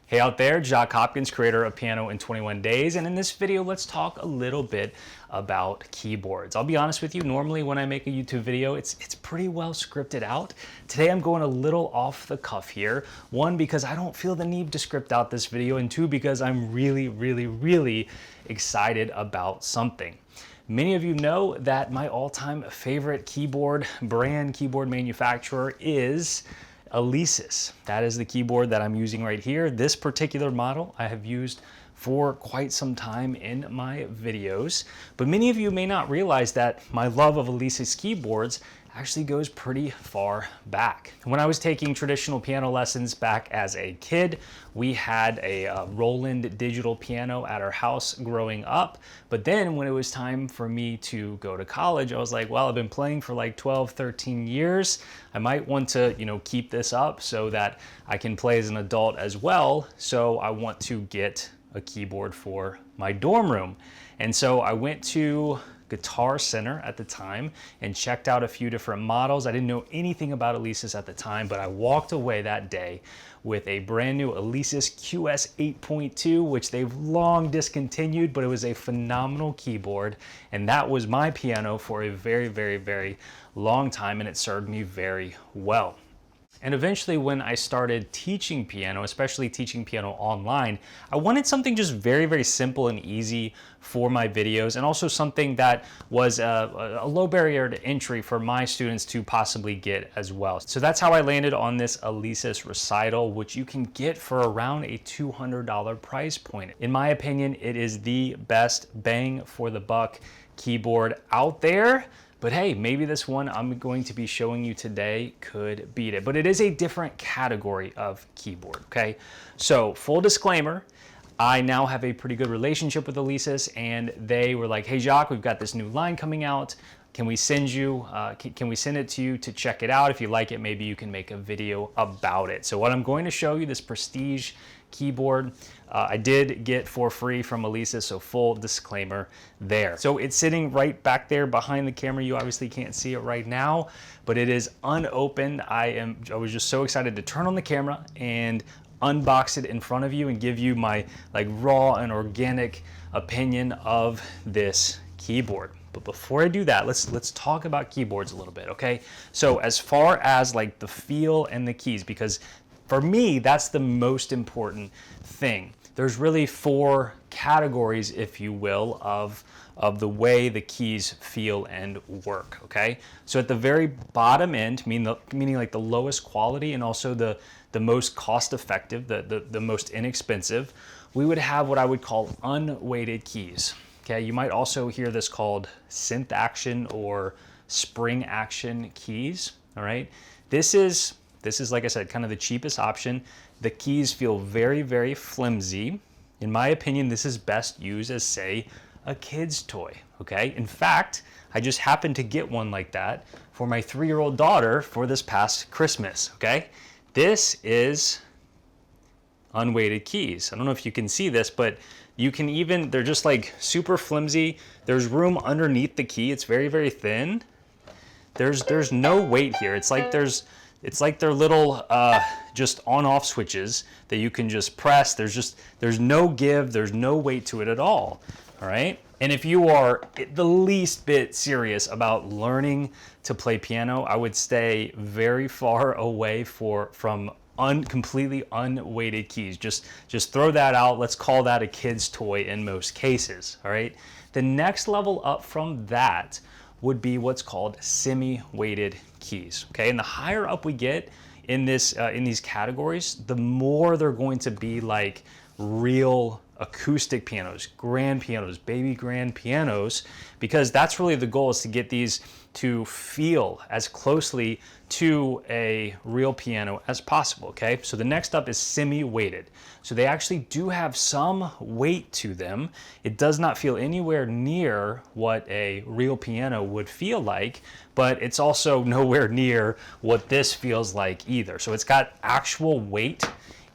Hey out there, Jock Hopkins, creator of Piano in 21 Days, and in this video, let's talk a little bit about keyboards. I'll be honest with you, normally when I make a YouTube video, it's pretty well scripted out. Today I'm going a little off the cuff here. One, because I don't feel the need to script out this video, and two, because I'm really excited about something. Many of you know that my all-time favorite keyboard brand, keyboard manufacturer is Alesis. That is the keyboard that I'm using right here. This particular model I have used for quite some time in my videos, but many of you may not realize that my love of Alesis keyboards actually goes pretty far back. When I was taking traditional piano lessons back as a kid, we had a Roland digital piano at our house growing up. But then when it was time for me to go to college, I was like, well, I've been playing for like 12, 13 years. I might want to, keep this up so that I can play as an adult as well. So I want to get a keyboard for my dorm room. And so I went to Guitar Center at the time and checked out a few different models. I didn't know anything about Alesis at the time, but I walked away that day with a brand new Alesis QS 8.2, which they've long discontinued, but it was a phenomenal keyboard. And that was my piano for a very long time, and it served me very well. And eventually when I started teaching piano, especially teaching piano online, I wanted something just very simple and easy for my videos, and also something that was a low barrier to entry for my students to possibly get as well. So that's how I landed on this Alesis Recital, which you can get for around a $200 price point. In my opinion, it is the best bang for the buck keyboard out there. But hey, maybe this one I'm going to be showing you today could beat it. But it is a different category of keyboard, okay? So full disclaimer, I now have a pretty good relationship with Alesis, and they were like, hey Jacques, we've got this new line coming out. Can we send you, can we send it to you to check it out? If you like it, maybe you can make a video about it. So what I'm going to show you, this Prestige keyboard, I did get for free from Alesis, so full disclaimer there. So it's sitting right back there behind the camera. You obviously can't see it right now, but it is unopened. I was just so excited to turn on the camera and unbox it in front of you and give you my raw and organic opinion of this keyboard. But before I do that, let's talk about keyboards a little bit, okay? So as far as the feel and the keys, because for me, that's the most important thing. There's really four categories, if you will, of the way the keys feel and work, okay? So at the very bottom end, meaning like the lowest quality and also the most cost effective, the most inexpensive, we would have what I would call unweighted keys. Okay, you might also hear this called synth action or spring action keys, all right? This is, like I said, kind of the cheapest option. The keys feel very flimsy. In my opinion, this is best used as, say, a kid's toy, okay? In fact, I just happened to get one like that for my 3-year-old daughter for this past Christmas, okay? This is unweighted keys. I don't know if you can see this, but you can even, they're just super flimsy. There's room underneath the key. It's very thin. There's no weight here. It's like they're little just on-off switches that you can just press. There's no give, there's no weight to it at all right? And if you are the least bit serious about learning to play piano, I would stay very far away from completely unweighted keys. Just throw that out. Let's call that a kid's toy in most cases, all right? The next level up from that would be what's called semi-weighted keys, okay? And the higher up we get in these categories, the more they're going to be like real acoustic pianos, grand pianos, baby grand pianos, because that's really the goal, is to get these to feel as closely to a real piano as possible, okay? So the next up is semi-weighted. So they actually do have some weight to them. It does not feel anywhere near what a real piano would feel like, but it's also nowhere near what this feels like either. So it's got actual weight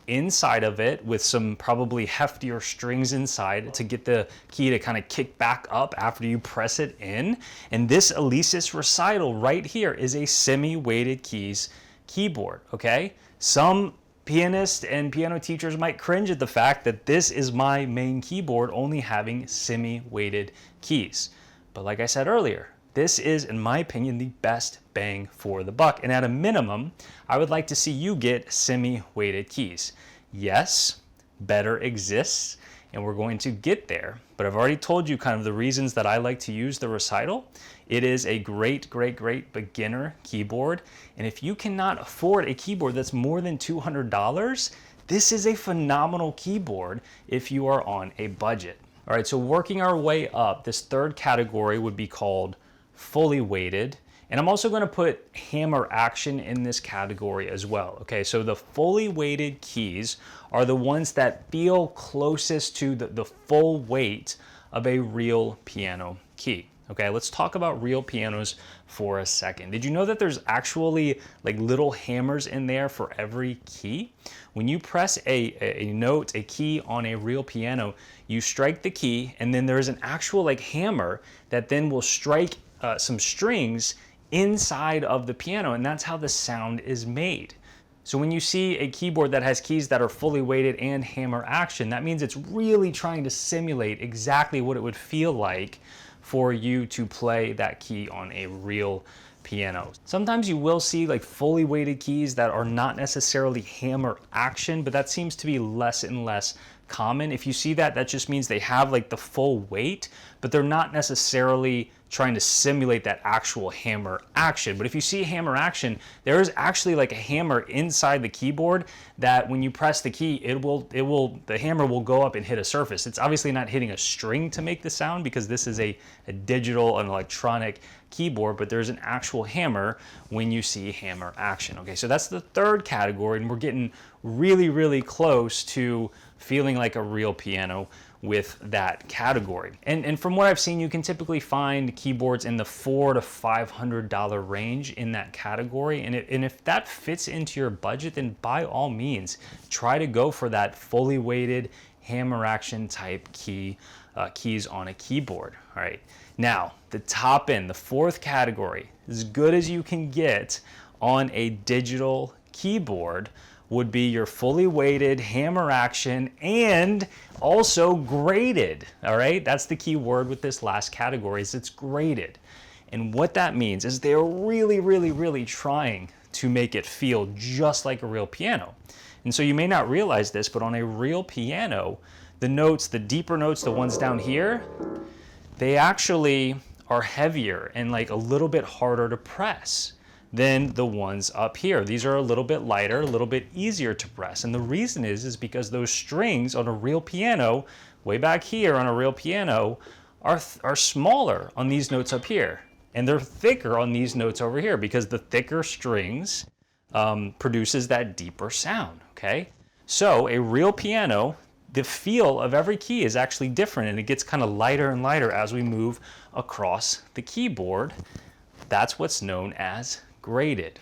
inside of it with some probably heftier strings inside to get the key to kind of kick back up after you press it in. And this Alesis Recital right here is a semi-weighted keys keyboard, okay? Some Pianists and piano teachers might cringe at the fact that this is my main keyboard only having semi-weighted keys. But like I said earlier, this is, in my opinion, the best bang for the buck. And at a minimum, I would like to see you get semi-weighted keys. Yes, better exists, and we're going to get there. But I've already told you kind of the reasons that I like to use the Recital. It is a great beginner keyboard. And if you cannot afford a keyboard that's more than $200, this is a phenomenal keyboard if you are on a budget. All right, so working our way up, this third category would be called fully weighted. And I'm also going to put hammer action in this category as well. Okay, so the fully weighted keys are the ones that feel closest to the full weight of a real piano key. Okay, let's talk about real pianos for a second. Did you know that there's actually like little hammers in there for every key? When you press a note, a key on a real piano, you strike the key, and then there's an actual like hammer that then will strike some strings inside of the piano, and that's how the sound is made. So when you see a keyboard that has keys that are fully weighted and hammer action, that means it's really trying to simulate exactly what it would feel like for you to play that key on a real piano. Sometimes you will see like fully weighted keys that are not necessarily hammer action, but that seems to be less and less common. If you see that, that just means they have like the full weight, but they're not necessarily trying to simulate that actual hammer action. But if you see hammer action, there is actually like a hammer inside the keyboard that when you press the key, the hammer will go up and hit a surface. It's obviously not hitting a string to make the sound because this is a digital and electronic keyboard, but there's an actual hammer when you see hammer action. Okay, so that's the third category, and we're getting really close to feeling like a real piano with that category. And from what I've seen, you can typically find keyboards in the $400 to $500 range in that category. And if that fits into your budget, then by all means, try to go for that fully weighted hammer action type keys on a keyboard. All right. Now, the top end, the fourth category, as good as you can get on a digital keyboard, would be your fully weighted hammer action and also graded. All right, that's the key word with this last category, is it's graded. And what that means is they're really trying to make it feel just like a real piano. And so you may not realize this, but on a real piano, the notes, the deeper notes, the ones down here, they actually are heavier and like a little bit harder to press than the ones up here. These are a little bit lighter, a little bit easier to press. And the reason is because those strings on a real piano, way back here on a real piano, are smaller on these notes up here. And they're thicker on these notes over here because the thicker strings produces that deeper sound, okay? So a real piano, the feel of every key is actually different, and it gets kind of lighter and lighter as we move across the keyboard. That's what's known as graded.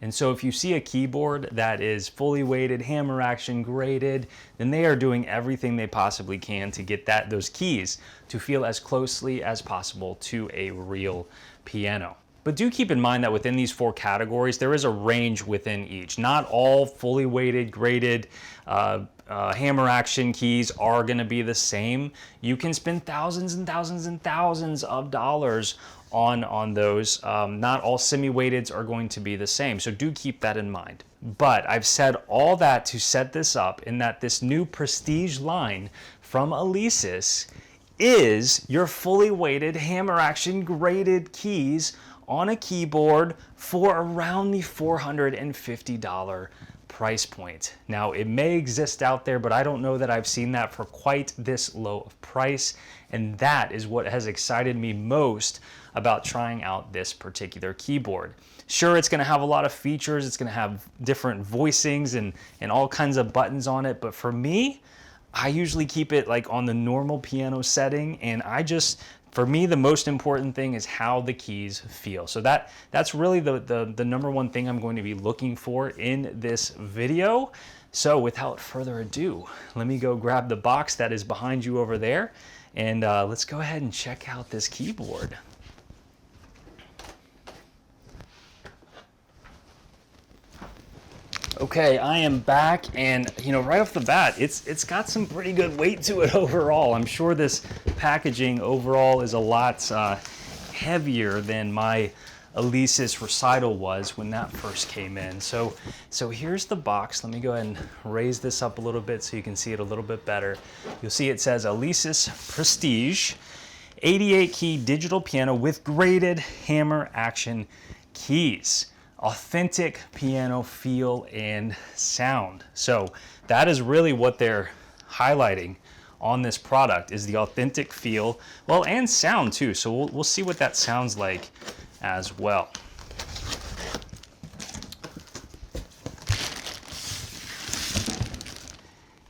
And so if you see a keyboard that is fully weighted, hammer action, graded, then they are doing everything they possibly can to get those keys to feel as closely as possible to a real piano. But do keep in mind that within these four categories, there is a range within each. Not all fully weighted, graded, hammer action keys are going to be the same. You can spend thousands and thousands and thousands of dollars on those. Not all semi-weighteds are going to be the same, so do keep that in mind. But I've said all that to set this up in that this new Prestige line from Alesis is your fully weighted hammer action graded keys on a keyboard for around the $450 price point. Now, it may exist out there, but I don't know that I've seen that for quite this low of price, and that is what has excited me most about trying out this particular keyboard. Sure, it's going to have a lot of features, it's going to have different voicings and all kinds of buttons on it, but for me, I usually keep it like on the normal piano setting, and for me, the most important thing is how the keys feel. So that's really the number one thing I'm going to be looking for in this video. So without further ado, let me go grab the box that is behind you over there, and let's go ahead and check out this keyboard. Okay, I am back, and you know, right off the bat, it's got some pretty good weight to it overall. I'm sure this packaging overall is a lot heavier than my Alesis Recital was when that first came in. So here's the box. Let me go ahead and raise this up a little bit so you can see it a little bit better. You'll see it says Alesis Prestige, 88 key digital piano with graded hammer action keys. Authentic piano feel and sound. So that is really what they're highlighting on this product, is the authentic feel, well, and sound too. So we'll see what that sounds like as well.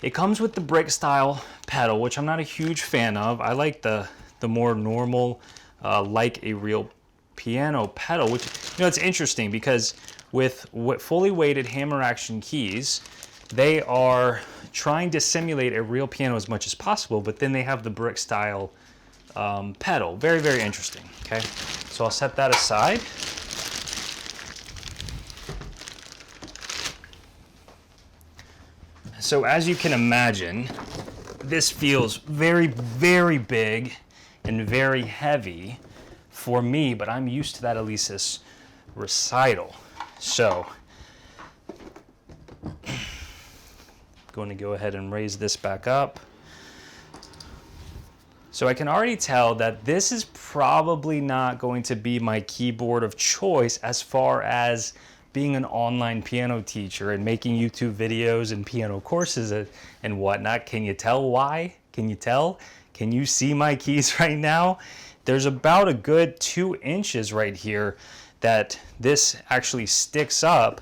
It comes with the brick style pedal, which I'm not a huge fan of. I like the more normal, like a real piano pedal, which, you know, it's interesting because with fully weighted hammer action keys, they are trying to simulate a real piano as much as possible, but then they have the brick style pedal. Very, very interesting. Okay, so I'll set that aside. So as you can imagine, this feels very, very big and very heavy for me, but I'm used to that Alesis Recital. So I'm going to go ahead and raise this back up. So I can already tell that this is probably not going to be my keyboard of choice as far as being an online piano teacher and making YouTube videos and piano courses and whatnot. Can you tell why? Can you tell? Can you see my keys right now? There's about a good 2 inches right here that this actually sticks up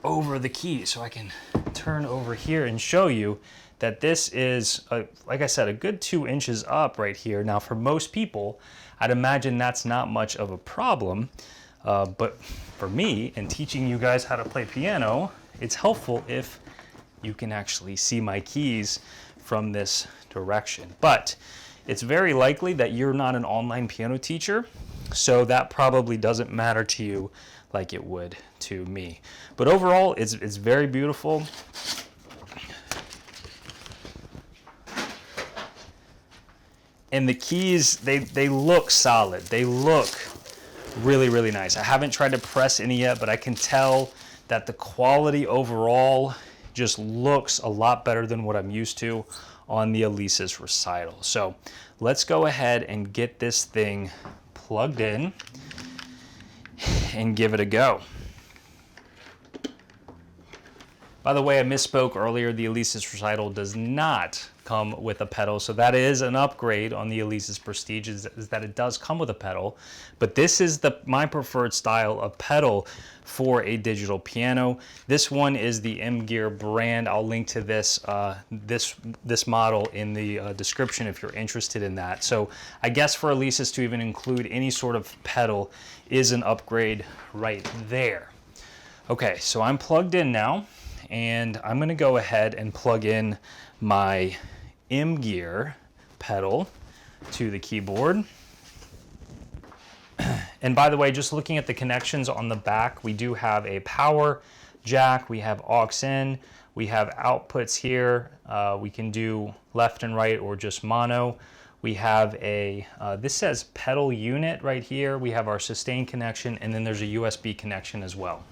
over the key. So I can turn over here and show you that this is, like I said, a good 2 inches up right here. Now for most people, I'd imagine that's not much of a problem. But for me, and teaching you guys how to play piano, it's helpful if you can actually see my keys from this direction. But it's very likely that you're not an online piano teacher, so that probably doesn't matter to you like it would to me. But overall, it's very beautiful. And the keys, they look solid. They look really, really nice. I haven't tried to press any yet, but I can tell that the quality overall just looks a lot better than what I'm used to on the Alesis Recital. So let's go ahead and get this thing plugged in and give it a go. By the way, I misspoke earlier. The Alesis Recital does not come with a pedal, so that is an upgrade on the Alesis Prestige, is that it does come with a pedal, but this is my preferred style of pedal for a digital piano. This one is the M-Gear brand. I'll link to this this model in the description if you're interested in that. So I guess for Alesis to even include any sort of pedal is an upgrade right there. Okay, so I'm plugged in now, and I'm going to go ahead and plug in my M-Gear pedal to the keyboard. And by the way, just looking at the connections on the back, we do have a power jack, we have aux in, we have outputs here. We can do left and right or just mono. We have a, this says pedal unit right here. We have our sustain connection, and then there's a USB connection as well.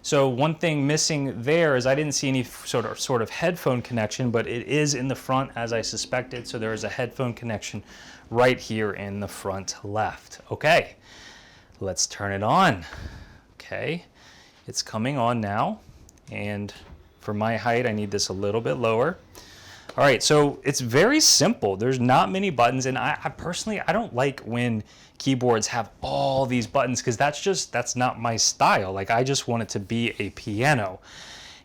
So one thing missing there is I didn't see any sort of headphone connection, but it is in the front as I suspected. So there is a headphone connection right here in the front left. Okay, let's turn it on. Okay, it's coming on now. And for my height, I need this a little bit lower. All right, so it's very simple. There's not many buttons, and I personally, I don't like when keyboards have all these buttons, because that's not my style. Like, I just want it to be a piano.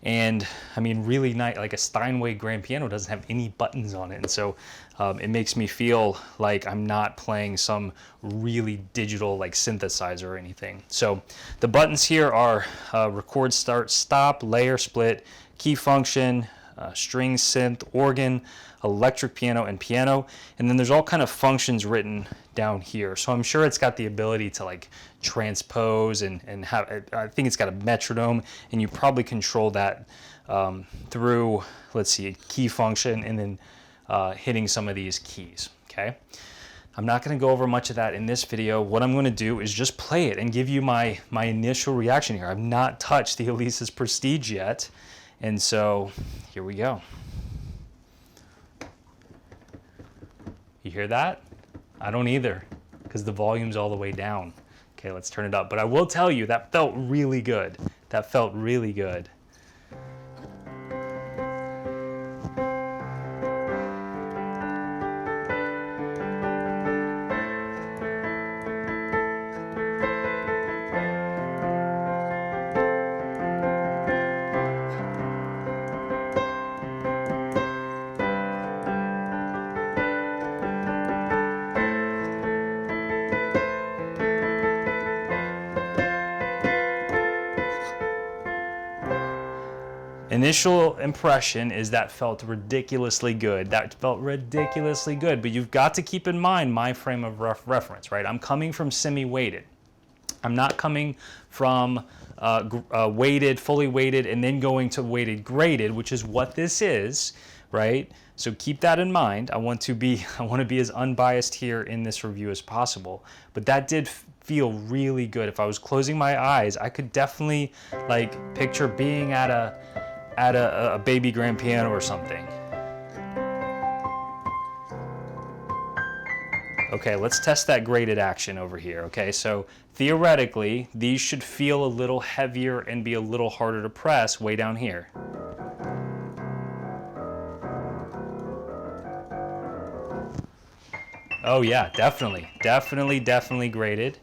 And I mean, really nice, like a Steinway grand piano doesn't have any buttons on it. And so it makes me feel like I'm not playing some really digital like synthesizer or anything. So the buttons here are record, start, stop, layer, split, key function, string, synth, organ, electric piano, and piano. And then there's all kind of functions written down here. So I'm sure it's got the ability to like transpose and have, I think it's got a metronome, and you probably control that through, let's see, a key function and then hitting some of these keys, okay? I'm not going to go over much of that in this video. What I'm going to do is just play it and give you my initial reaction here. I've not touched the Alesis Prestige yet, and so here we go. You hear that? I don't either, because the volume's all the way down. Okay, let's turn it up. But I will tell you, that felt really good. That felt really good. Initial impression is that felt ridiculously good. That felt ridiculously good, but you've got to keep in mind my frame of reference, right? I'm coming from semi-weighted. I'm not coming from weighted, fully weighted, and then going to weighted graded, which is what this is, right? So keep that in mind. I want to be as unbiased here in this review as possible. But that did feel really good. If I was closing my eyes, I could definitely like picture being at a baby grand piano or something. Okay, let's test that graded action over here. Okay, so theoretically, these should feel a little heavier and be a little harder to press way down here. Oh yeah, definitely graded.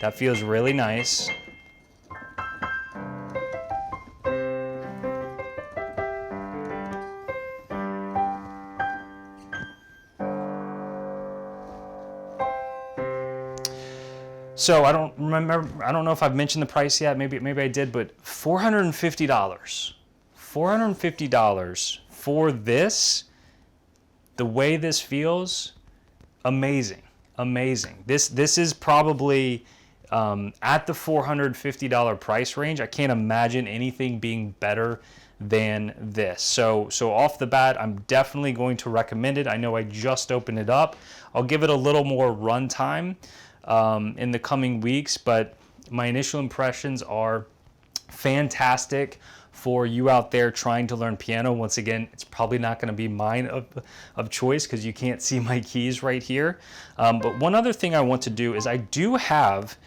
That feels really nice. So I don't know if I've mentioned the price yet, maybe I did, but $450. $450 for this, the way this feels, amazing. This is probably at the $450 price range. I can't imagine anything being better than this. So off the bat, I'm definitely going to recommend it. I know I just opened it up. I'll give it a little more run time in the coming weeks, but my initial impressions are fantastic for you out there trying to learn piano. Once again, it's probably not going to be mine of choice because you can't see my keys right here. But one other thing I want to do is I do have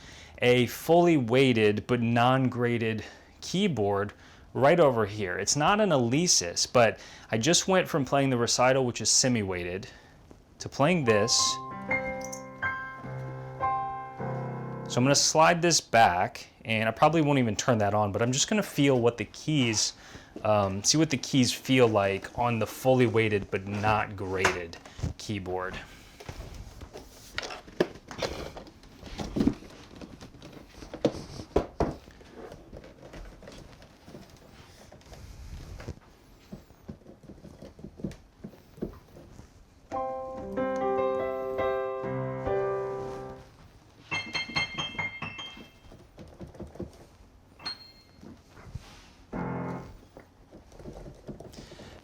a fully weighted but non-graded keyboard right over here. It's not an Alesis, but I just went from playing the Recital, which is semi-weighted, to playing this. So I'm going to slide this back, and I probably won't even turn that on, but I'm just going to feel what the keys, see what the keys feel like on the fully weighted but not graded keyboard.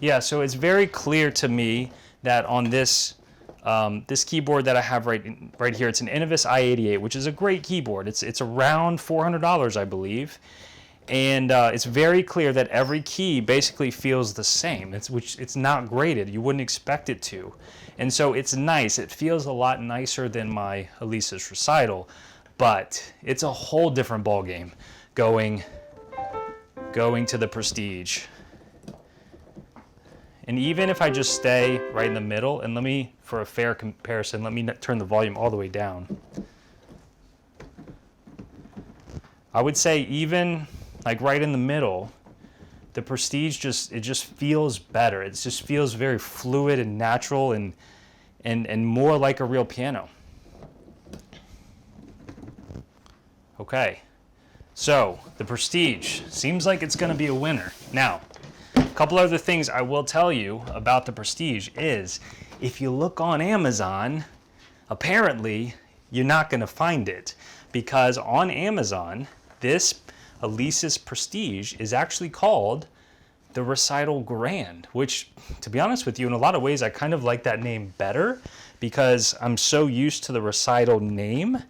Yeah, so it's very clear to me that on this this keyboard that I have right here, it's an Innovis i88, which is a great keyboard. It's around $400, I believe, and it's very clear that every key basically feels the same. It's not graded. You wouldn't expect it to, and so it's nice. It feels a lot nicer than my Alesis Recital, but it's a whole different ballgame going to the Prestige. And even if I just stay right in the middle, and for a fair comparison, let me turn the volume all the way down. I would say even like right in the middle, the Prestige just feels better. It just feels very fluid and natural and more like a real piano. Okay, so the Prestige seems like it's going to be a winner. Now, couple other things I will tell you about the Prestige is, if you look on Amazon, apparently you're not going to find it, because on Amazon, this Alesis Prestige is actually called the Recital Grand, which, to be honest with you, in a lot of ways, I kind of like that name better because I'm so used to the Recital name.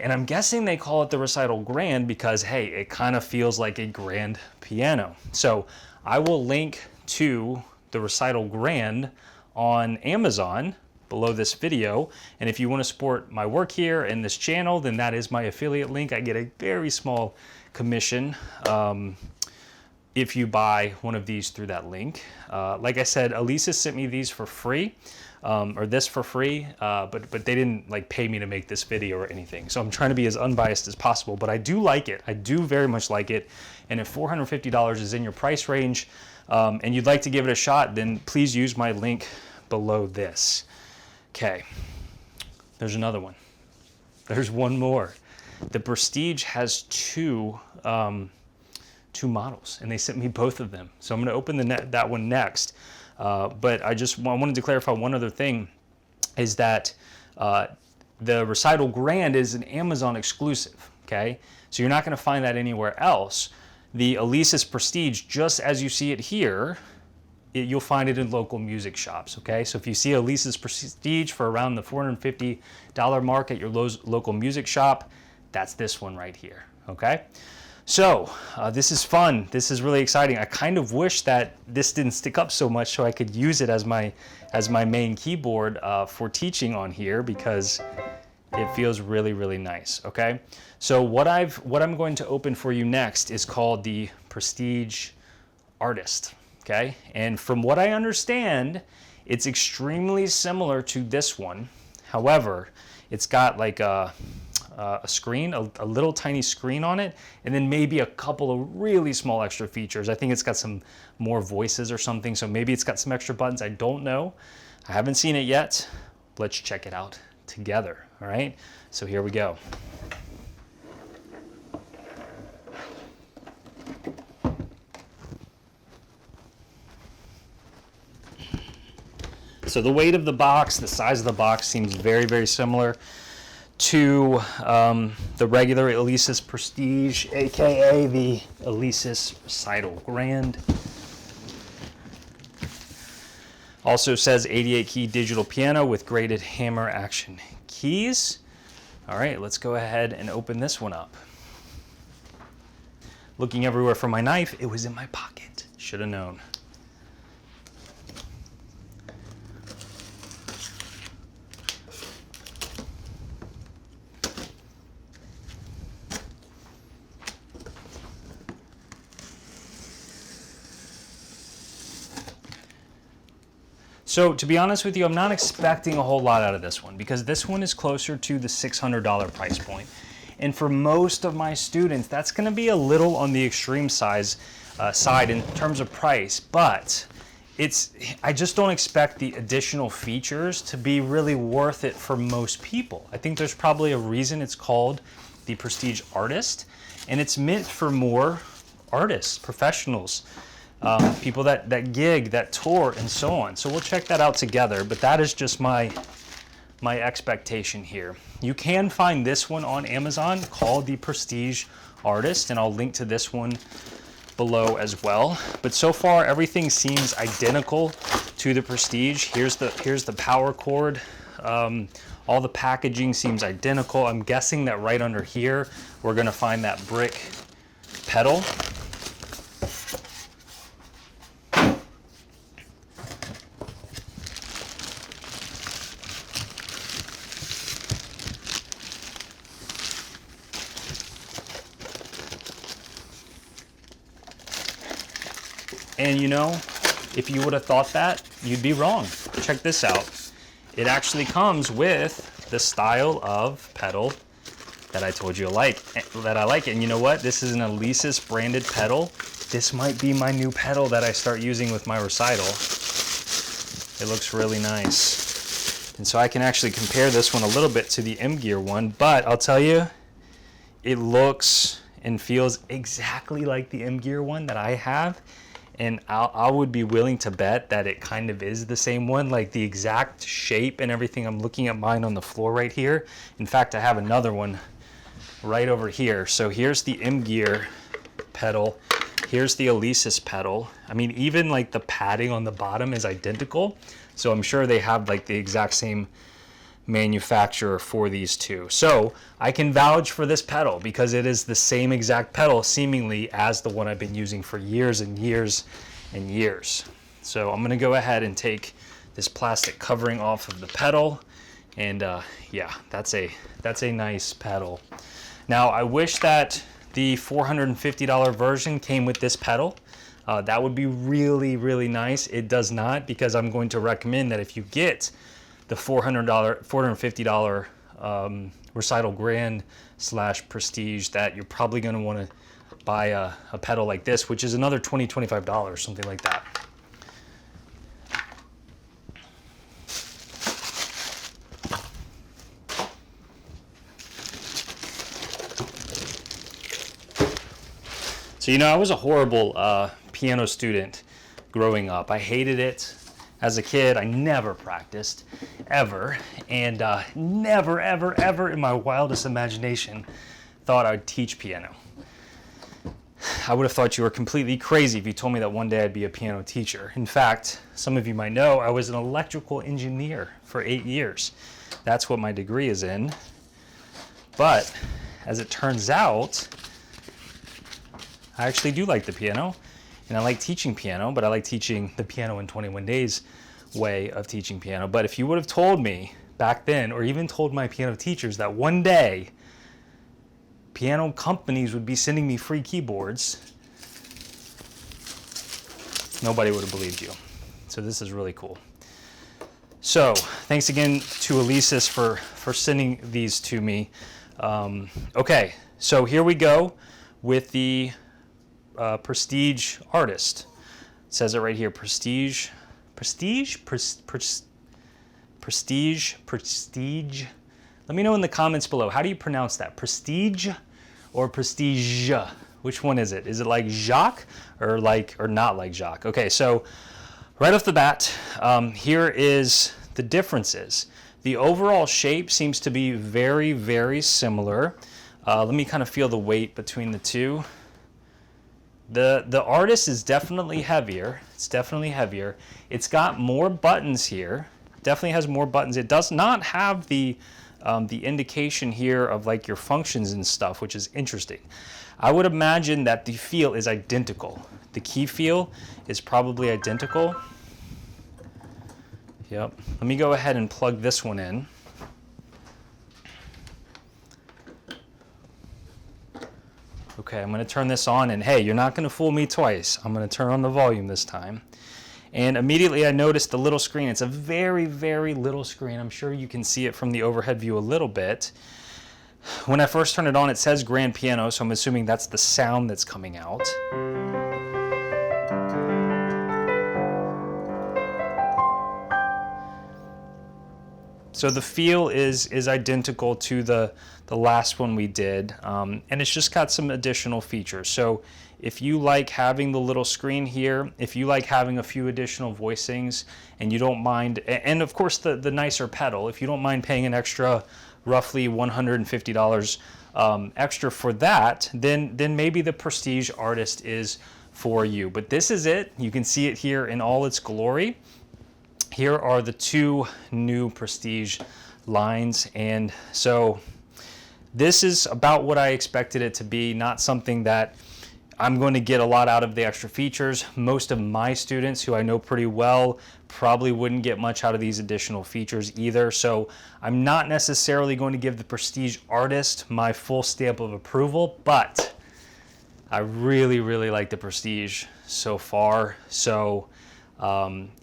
And I'm guessing they call it the Recital Grand because, hey, it kind of feels like a grand piano. So I will link to the Recital Grand on Amazon below this video. And if you want to support my work here and this channel, then that is my affiliate link. I get a very small commission if you buy one of these through that link. Like I said, Alesis sent me these for free. Or this for free, but they didn't like pay me to make this video or anything. So I'm trying to be as unbiased as possible, but I do like it. I do very much like it. And if $450 is in your price range and you'd like to give it a shot, then please use my link below this. Okay, there's another one. There's one more. The Prestige has two models, and they sent me both of them. So I'm gonna open that one next. But I wanted to clarify one other thing, is that the Recital Grand is an Amazon exclusive, okay? So you're not going to find that anywhere else. The Alesis Prestige, just as you see it here, you'll find it in local music shops, okay? So if you see Alesis Prestige for around the $450 mark at your local music shop, that's this one right here, okay? So this is fun. This is really exciting. I kind of wish that this didn't stick up so much so I could use it as my main keyboard for teaching on here, because it feels really, really nice. Okay. So what I'm going to open for you next is called the Prestige Artist. Okay. And from what I understand, it's extremely similar to this one. However, it's got like a screen, a little tiny screen on it, and then maybe a couple of really small extra features. I think it's got some more voices or something, so maybe it's got some extra buttons. I don't know. I haven't seen it yet. Let's check it out together, all right? So here we go. So the weight of the box, the size of the box seems very, very similar to the regular Alesis Prestige, aka the Alesis Recital Grand. Also says 88 key digital piano with graded hammer action keys. All right, let's go ahead and open this one up. Looking everywhere for my knife, it was in my pocket. Should have known. So to be honest with you, I'm not expecting a whole lot out of this one, because this one is closer to the $600 price point. And for most of my students, that's going to be a little on the extreme side in terms of price, but I just don't expect the additional features to be really worth it for most people. I think there's probably a reason it's called the Prestige Artist, and it's meant for more artists, professionals, people that gig, that tour, and so on. So we'll check that out together, but that is just my expectation here. You can find this one on Amazon called the Prestige Artist, and I'll link to this one below as well. But so far, everything seems identical to the Prestige. Here's the power cord. All the packaging seems identical. I'm guessing that right under here, we're gonna find that brick pedal. And you know, if you would have thought that, you'd be wrong. Check this out. It actually comes with the style of pedal that I told you I like. And you know what? This is an Alesis branded pedal. This might be my new pedal that I start using with my recital. It looks really nice. And so I can actually compare this one a little bit to the M Gear one, but I'll tell you, it looks and feels exactly like the M Gear one that I have. and I would be willing to bet that it kind of is the same one, like the exact shape and everything. I'm looking at mine on the floor right here. In fact, I have another one right over here. So here's the M Gear pedal. Here's the Alesis pedal. I mean, even like the padding on the bottom is identical. So I'm sure they have like the exact same manufacturer for these two. So I can vouch for this pedal because it is the same exact pedal seemingly as the one I've been using for years and years and years. So I'm gonna go ahead and take this plastic covering off of the pedal, and yeah, that's a nice pedal. Now I wish that the $450 version came with this pedal. That would be really, really nice. It does not, because I'm going to recommend that if you get the $450 Recital Grand / Prestige, that you're probably going to want to buy a pedal like this, which is another $20, $25, something like that. So, you know, I was a horrible piano student growing up. I hated it. As a kid, I never practiced, ever, and never, ever, ever in my wildest imagination thought I'd teach piano. I would have thought you were completely crazy if you told me that one day I'd be a piano teacher. In fact, some of you might know I was an electrical engineer for 8 years. That's what my degree is in. But as it turns out, I actually do like the piano. And I like teaching piano, but I like teaching the piano in 21 days way of teaching piano. But if you would have told me back then, or even told my piano teachers, that one day piano companies would be sending me free keyboards, nobody would have believed you. So this is really cool. So thanks again to Alesis for sending these to me. Okay, so here we go with the Prestige Artist. It says it right here, Prestige. Prestige? Prestige? Let me know in the comments below. How do you pronounce that? Prestige or Prestige? Which one is it? Is it like Jacques or not like Jacques? Okay, so right off the bat, here is the differences. The overall shape seems to be very, very similar. Let me kind of feel the weight between the two. The Artist is definitely heavier. It's definitely heavier. It's got more buttons here. Definitely has more buttons. It does not have the indication here of like your functions and stuff, which is interesting. I would imagine that the feel is identical. The key feel is probably identical. Yep. Let me go ahead and plug this one in. Okay, I'm going to turn this on, and hey, you're not going to fool me twice. I'm going to turn on the volume this time. And immediately I noticed the little screen. It's a very, very little screen. I'm sure you can see it from the overhead view a little bit. When I first turned it on, it says grand piano, so I'm assuming that's the sound that's coming out. So the feel is identical to the last one we did, and it's just got some additional features. So if you like having the little screen here, if you like having a few additional voicings, and you don't mind, and of course the nicer pedal, if you don't mind paying an extra roughly $150 extra for that, then maybe the Prestige Artist is for you. But this is it. You can see it here in all its glory. Here are the two new Prestige lines, and so this is about what I expected it to be, not something that I'm going to get a lot out of the extra features. Most of my students who I know pretty well probably wouldn't get much out of these additional features either, so I'm not necessarily going to give the Prestige Artist my full stamp of approval, but I really, really like the Prestige so far. So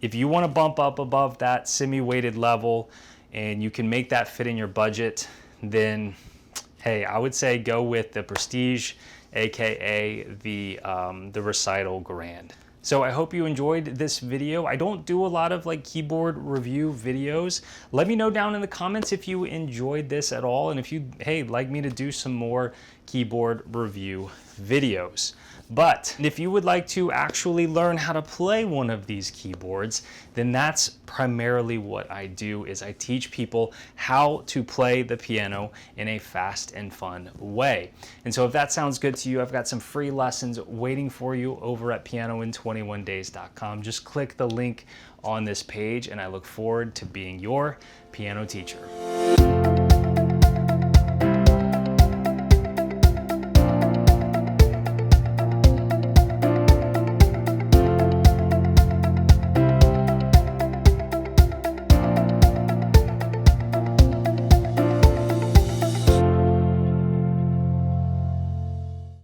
if you want to bump up above that semi-weighted level and you can make that fit in your budget, then hey, I would say go with the Prestige, aka the Recital Grand. So I hope you enjoyed this video. I don't do a lot of like keyboard review videos. Let me know down in the comments if you enjoyed this at all, and if you like me to do some more keyboard review videos. But if you would like to actually learn how to play one of these keyboards, then that's primarily what I do, is I teach people how to play the piano in a fast and fun way. And so if that sounds good to you, I've got some free lessons waiting for you over at pianoin21days.com. Just click the link on this page, and I look forward to being your piano teacher.